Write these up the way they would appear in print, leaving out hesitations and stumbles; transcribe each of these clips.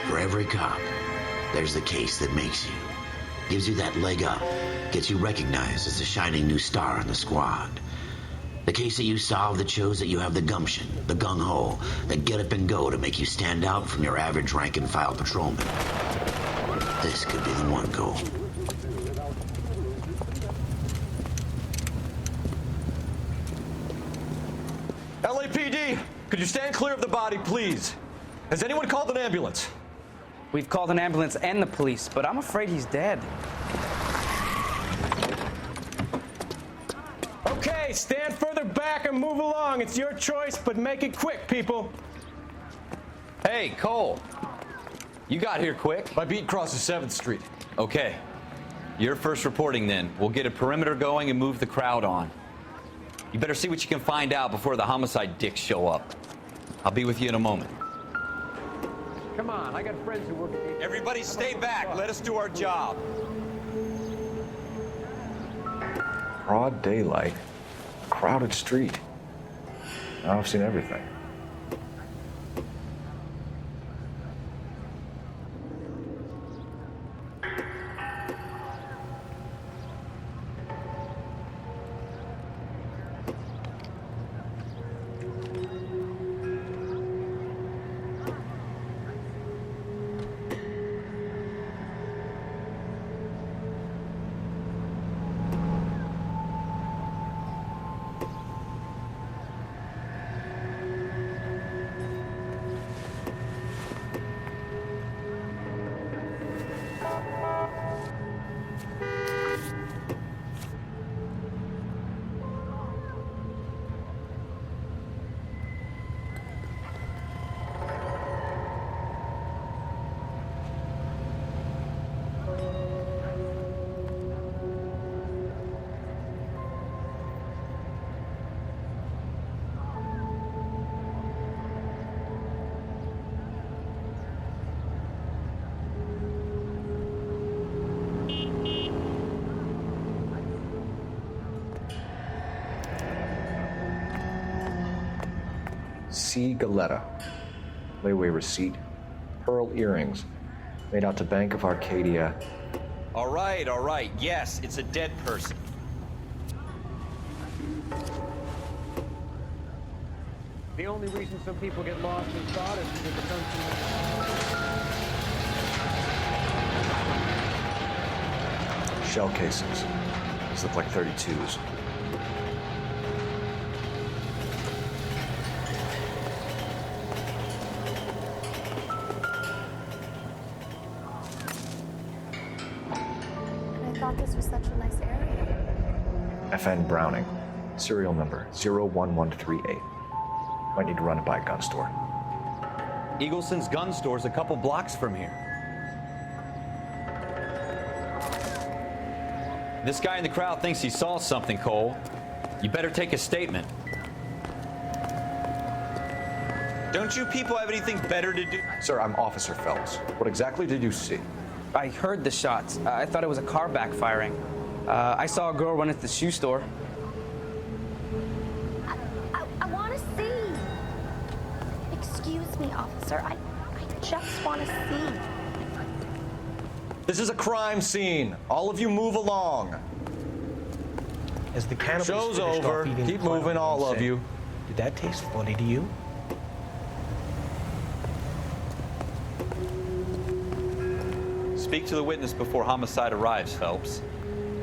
For every cop, there's the case that makes you. Gives you that leg up. Gets you recognized as a shining new star in the squad. The case that you solve that shows that you have the gumption, the gung-ho, the get up and go to make you stand out from your average rank-and-file patrolman. This could be the one, Cole. LAPD, could you stand clear of the body, please? Has anyone called an ambulance? We've called an ambulance and the police, but I'm afraid he's dead. Okay, stand further back and move along. It's your choice, but make it quick, people. Hey, Cole. You got here quick. My beat crosses 7th Street. Okay. You're first reporting then. We'll get a perimeter going and move the crowd on. You better see what you can find out before the homicide dicks show up. I'll be with you in a moment. Come on, I got friends who work at the... Everybody stay back. Let us do our job. Broad daylight, crowded street. Now I've seen everything. C. Galetta. Layaway receipt. Pearl earrings. Made out to Bank of Arcadia. All right. Yes, it's a dead person. The only reason some people get lost in thought is because it comes from... Shell casings. These look like 32s. This was such a nice area. FN Browning. Serial number 01138. Might need to run it by a gun store. Eagleson's gun store's a couple blocks from here. This guy in the crowd thinks he saw something, Cole. You better take a statement. Don't you people have anything better to do? Sir, I'm Officer Phelps. What exactly did you see? I heard the shots. I thought it was a car backfiring. I saw a girl run into the shoe store. I want to see. Excuse me, officer. I just want to see. This is a crime scene. All of you move along. As the cannibals Show's finished over. off eating Keep the carnival, moving, all of said, you. Did that taste funny to you? Speak to the witness before homicide arrives, Phelps.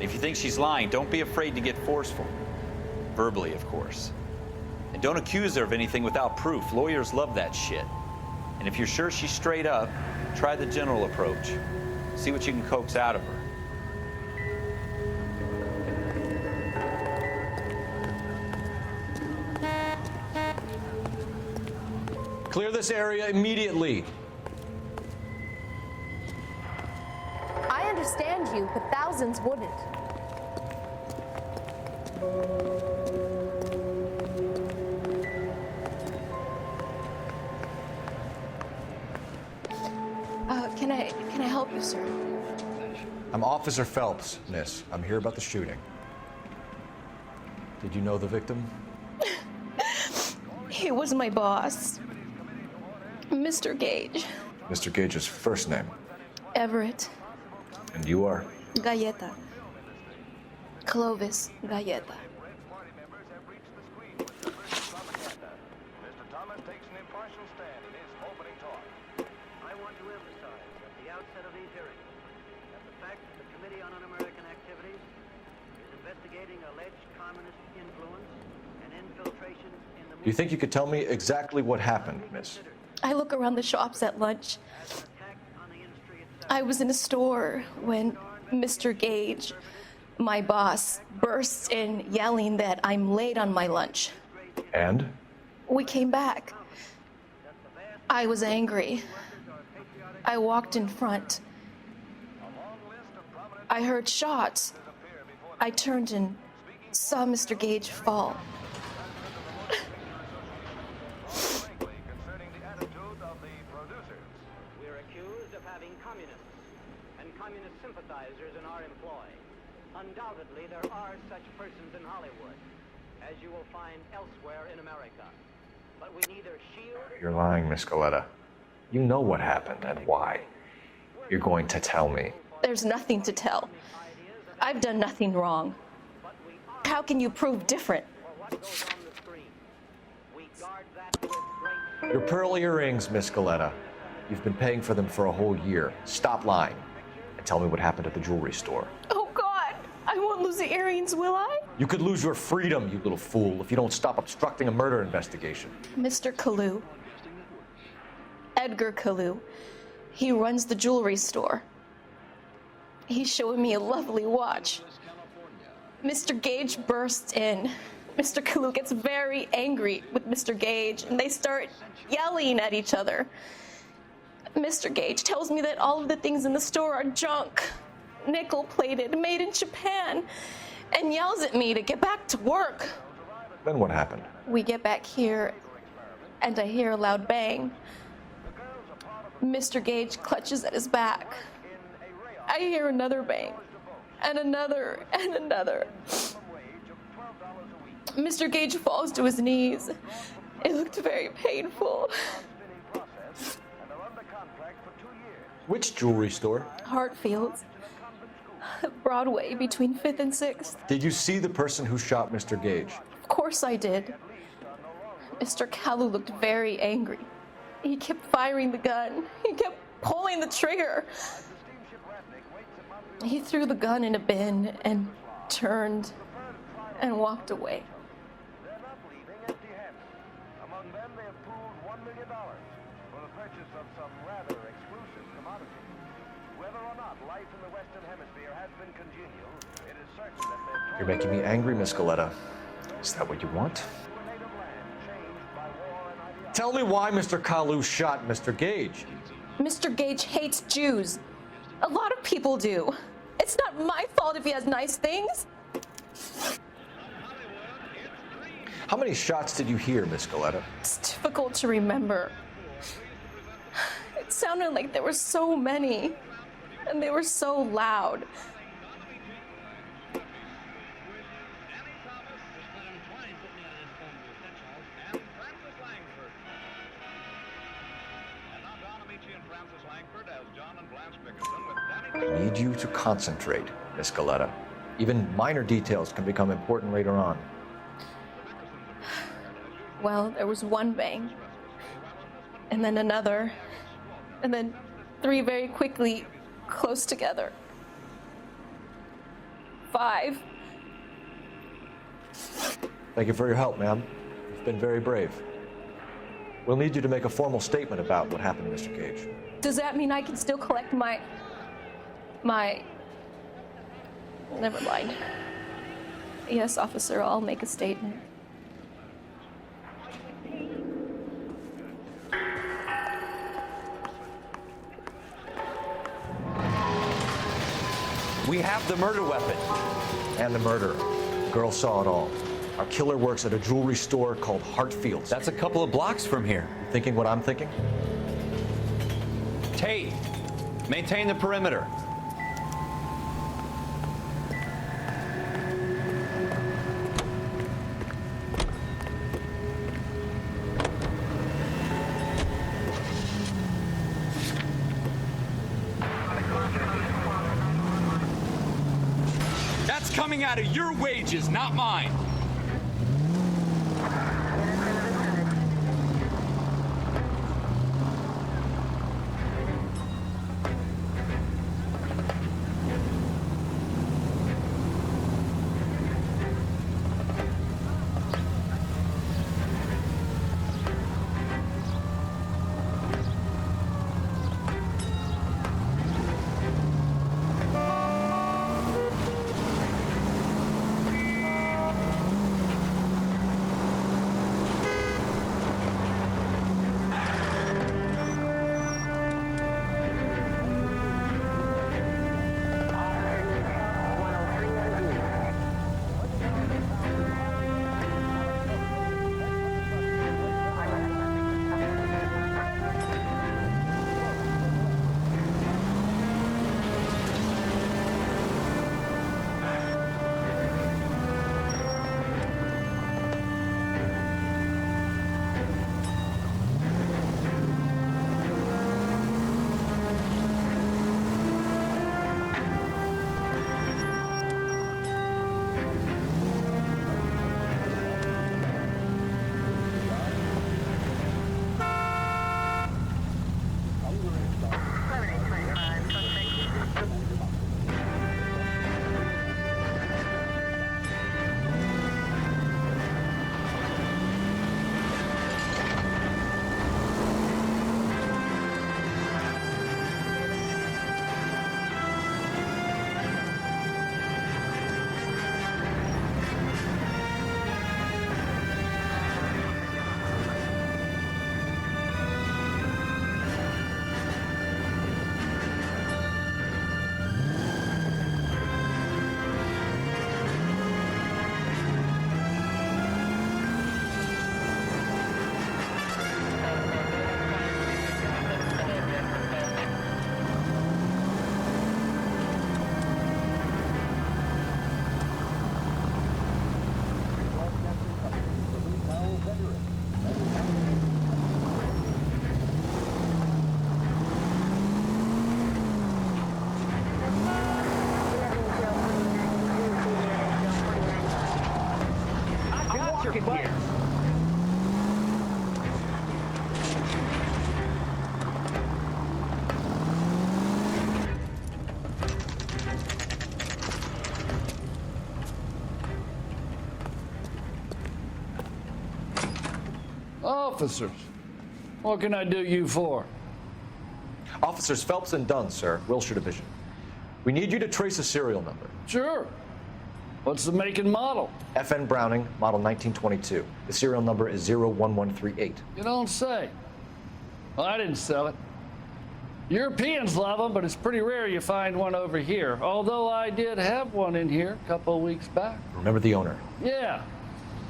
If you think she's lying, don't be afraid to get forceful. Verbally, of course. And don't accuse her of anything without proof. Lawyers love that shit. And if you're sure she's straight up, try the general approach. See what you can coax out of her. Clear this area immediately. I understand you, but thousands wouldn't. Can I help you, sir? I'm Officer Phelps, miss. I'm here about the shooting. Did you know the victim? He was my boss, Mr. Gage. Mr. Gage's first name. Everett. And you are? Galleta. Clovis Galleta. I want to emphasize at the outset of these hearings that the fact that the Committee on Un-American Activities is investigating alleged communist influence and infiltration in the... Do you think you could tell me exactly what happened, miss? I look around the shops at lunch. I was in a store when Mr. Gage, my boss, bursts in yelling that I'm late on my lunch. And? We came back. I was angry. I walked in front. I heard shots. I turned and saw Mr. Gage fall. We're accused of having communists and communist sympathizers in our employ. Undoubtedly, there are such persons in Hollywood, as you will find elsewhere in America. But we neither shield... You're lying, Miss Galleta. You know what happened and why. You're going to tell me. There's nothing to tell. I've done nothing wrong. How can you prove different? Your pearl earrings, Miss Galleta. You've been paying for them for a whole year. Stop lying and tell me what happened at the jewelry store. Oh, God! I won't lose the earrings, will I? You could lose your freedom, you little fool, if you don't stop obstructing a murder investigation. Mr. Kalu. Edgar Kalu. He runs the jewelry store. He's showing me a lovely watch. Mr. Gage bursts in. Mr. Kalu gets very angry with Mr. Gage, and they start yelling at each other. Mr. Gage tells me that all of the things in the store are junk, nickel-plated, made in Japan, and yells at me to get back to work. Then what happened? We get back here, and I hear a loud bang. Mr. Gage clutches at his back. I hear another bang, and another, and another. Mr. Gage falls to his knees. It looked very painful. Which jewelry store? Hartfield's. Broadway, between 5th and 6th. Did you see the person who shot Mr. Gage? Of course I did. Mr. Kalu looked very angry. He kept firing the gun. He kept pulling the trigger. He threw the gun in a bin and turned and walked away. They're not leaving empty-handed. Among them, they have pooled $1 million for the purchase of some rather exclusive commodity. Whether or not life in the Western Hemisphere has been congenial, it is certain that their... You're making me angry, Miss Galleta. Is that what you want? Tell me why Mr. Kalu shot Mr. Gage. Mr. Gage hates Jews. A lot of people do. It's not my fault if he has nice things. How many shots did you hear, Miss Galleta? It's difficult to remember. It sounded like there were so many, and they were so loud. I need you to concentrate, Miss Galleta. Even minor details can become important later on. Well, there was one bang, and then another, and then 3 very quickly, close together. 5. Thank you for your help, ma'am. You've been very brave. We'll need you to make a formal statement about what happened to Mr. Gage. Does that mean I can still collect my... Never mind. Yes, officer, I'll make a statement. We have the murder weapon. And the murderer. The girl saw it all. Our killer works at a jewelry store called Hartfield's. That's a couple of blocks from here. Thinking what I'm thinking? Tate, maintain the perimeter. coming out of your wages, not mine. Officers, what can I do you for? Officers Phelps and Dunn, sir, Wilshire Division. We need you to trace a serial number. Sure. What's the make and model? FN Browning, model 1922. The serial number is 01138. You don't say. Well, I didn't sell it. Europeans love them, but it's pretty rare you find one over here. Although I did have one in here a couple of weeks back. Remember the owner? Yeah.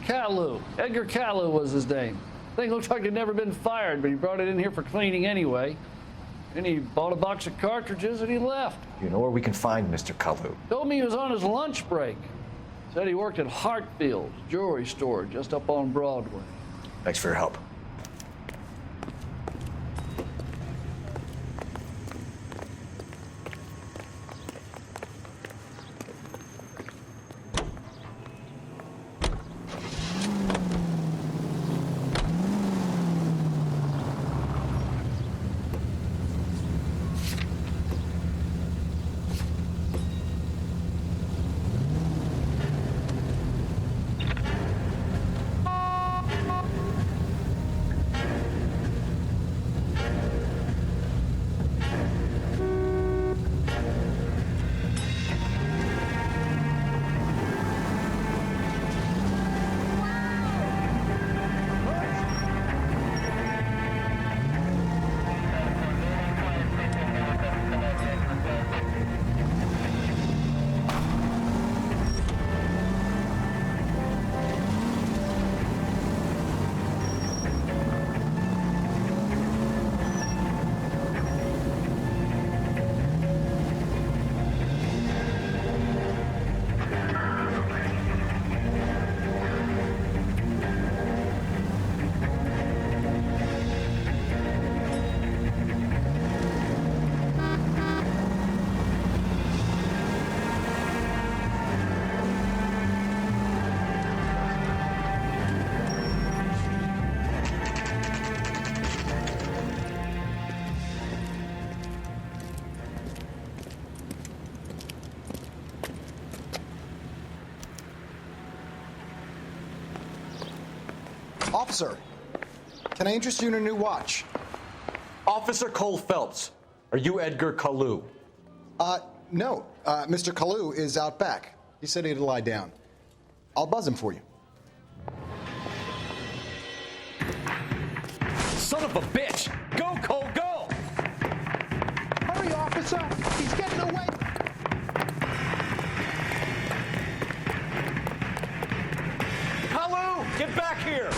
Caillou. Edgar Caillou was his name. Thing looked like it'd never been fired, but he brought it in here for cleaning anyway. Then he bought a box of cartridges and he left. You know where we can find Mr. Kalu? Told me he was on his lunch break. Said he worked at Hartfield's jewelry store just up on Broadway. Thanks for your help. Officer, can I interest you in a new watch? Officer Cole Phelps, are you Edgar Kalu? No. Mr. Kalu is out back. He said he'd lie down. I'll buzz him for you. Son of a bitch! Go, Cole, go! Hurry, officer! He's getting away! Kalu, get back here!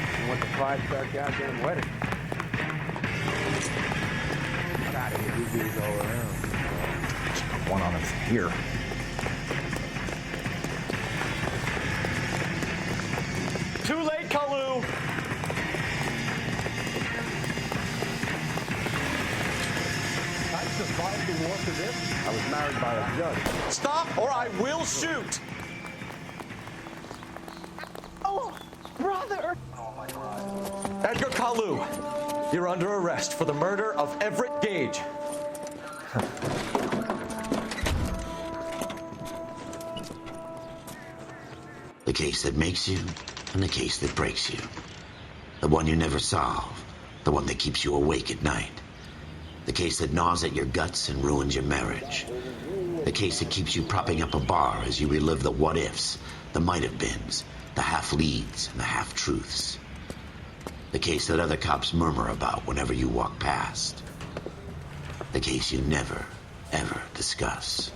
I want the 5-star goddamn wedding. Get out of here. You dudes all around. Just put one on him from here. Too late, Kalu! I survived the war for this. I was married by a judge. Stop or I will shoot! Oh, brother! Edgar Kalu, you're under arrest for the murder of Everett Gage. The case that makes you and the case that breaks you. The one you never solve. The one that keeps you awake at night. The case that gnaws at your guts and ruins your marriage. The case that keeps you propping up a bar as you relive the what-ifs, the might-have-beens, the half-leads, and the half-truths. The case that other cops murmur about whenever you walk past. The case you never, ever discuss.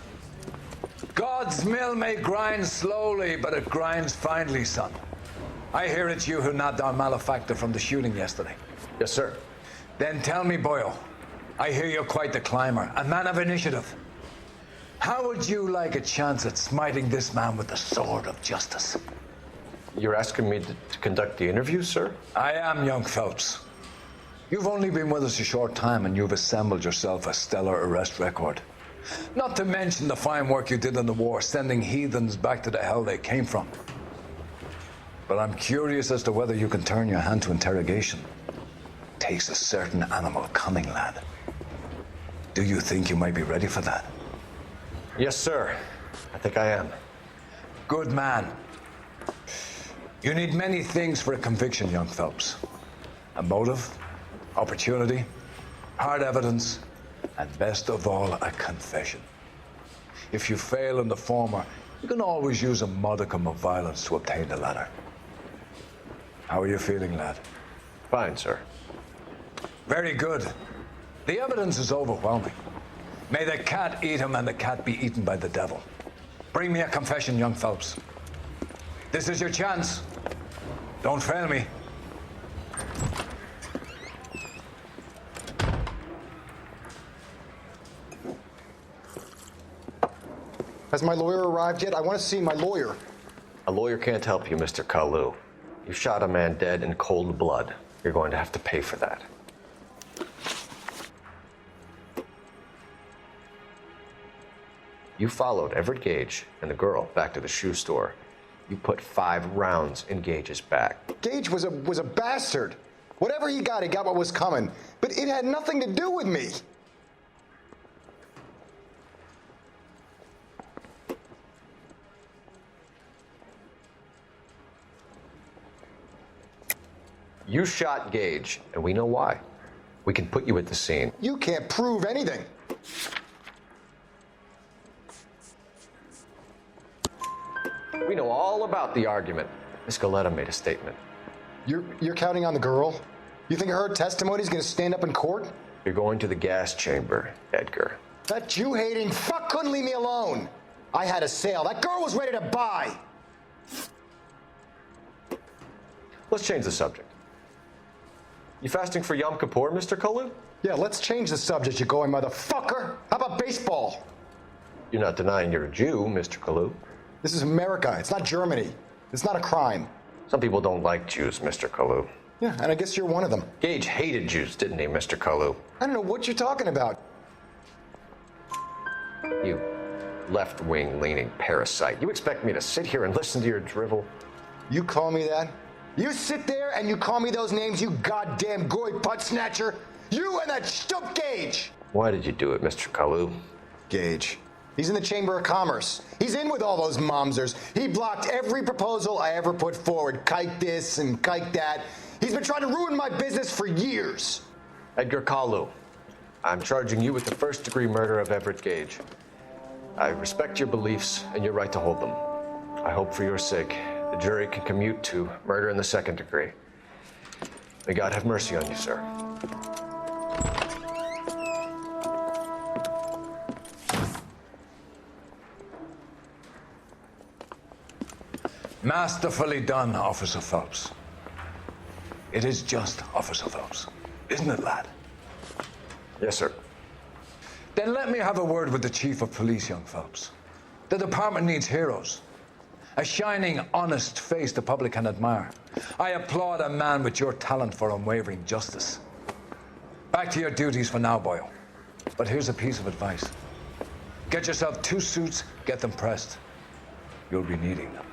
God's mill may grind slowly, but it grinds finely, son. I hear it's you who nabbed our malefactor from the shooting yesterday. Yes, sir. Then tell me, Boyle, I hear you're quite the climber, a man of initiative. How would you like a chance at smiting this man with the sword of justice? You're asking me to conduct the interview, sir? I am, young Phelps. You've only been with us a short time and you've assembled yourself a stellar arrest record. Not to mention the fine work you did in the war, sending heathens back to the hell they came from. But I'm curious as to whether you can turn your hand to interrogation. Takes a certain animal cunning, lad. Do you think you might be ready for that? Yes, sir. I think I am. Good man. You need many things for a conviction, young Phelps. A motive, opportunity, hard evidence, and best of all, a confession. If you fail in the former, you can always use a modicum of violence to obtain the latter. How are you feeling, lad? Fine, sir. Very good. The evidence is overwhelming. May the cat eat him and the cat be eaten by the devil. Bring me a confession, young Phelps. This is your chance. Don't fail me. Has my lawyer arrived yet? I want to see my lawyer. A lawyer can't help you, Mr. Kalu. You shot a man dead in cold blood. You're going to have to pay for that. You followed Everett Gage and the girl back to the shoe store. You put 5 rounds in Gage's back. Gage was a bastard. Whatever he got what was coming. But it had nothing to do with me. You shot Gage, and we know why. We can put you at the scene. You can't prove anything. We know all about the argument. Miss Galetta made a statement. You're counting on the girl? You think her testimony is going to stand up in court? You're going to the gas chamber, Edgar. That Jew-hating fuck couldn't leave me alone. I had a sale. That girl was ready to buy. Let's change the subject. You fasting for Yom Kippur, Mr. Kalu? Yeah, let's change the subject, you going motherfucker. How about baseball? You're not denying you're a Jew, Mr. Kalu. This is America. It's not Germany. It's not a crime. Some people don't like Jews, Mr. Kalu. Yeah, and I guess you're one of them. Gage hated Jews, didn't he, Mr. Kalu? I don't know what you're talking about. You left-wing leaning parasite. You expect me to sit here and listen to your drivel? You call me that? You sit there and you call me those names, you goddamn goy putt snatcher. You and that stump Gage. Why did you do it, Mr. Kalu? Gage. He's in the Chamber of Commerce. He's in with all those momsers. He blocked every proposal I ever put forward. Kike this and kike that. He's been trying to ruin my business for years. Edgar Kalu, I'm charging you with the first-degree murder of Everett Gage. I respect your beliefs and your right to hold them. I hope for your sake the jury can commute to murder in the second degree. May God have mercy on you, sir. Masterfully done, Officer Phelps. It is just Officer Phelps, isn't it, lad? Yes, sir. Then let me have a word with the Chief of Police, young Phelps. The department needs heroes. A shining, honest face the public can admire. I applaud a man with your talent for unwavering justice. Back to your duties for now, Boyle. But here's a piece of advice. Get yourself 2 suits, get them pressed. You'll be needing them.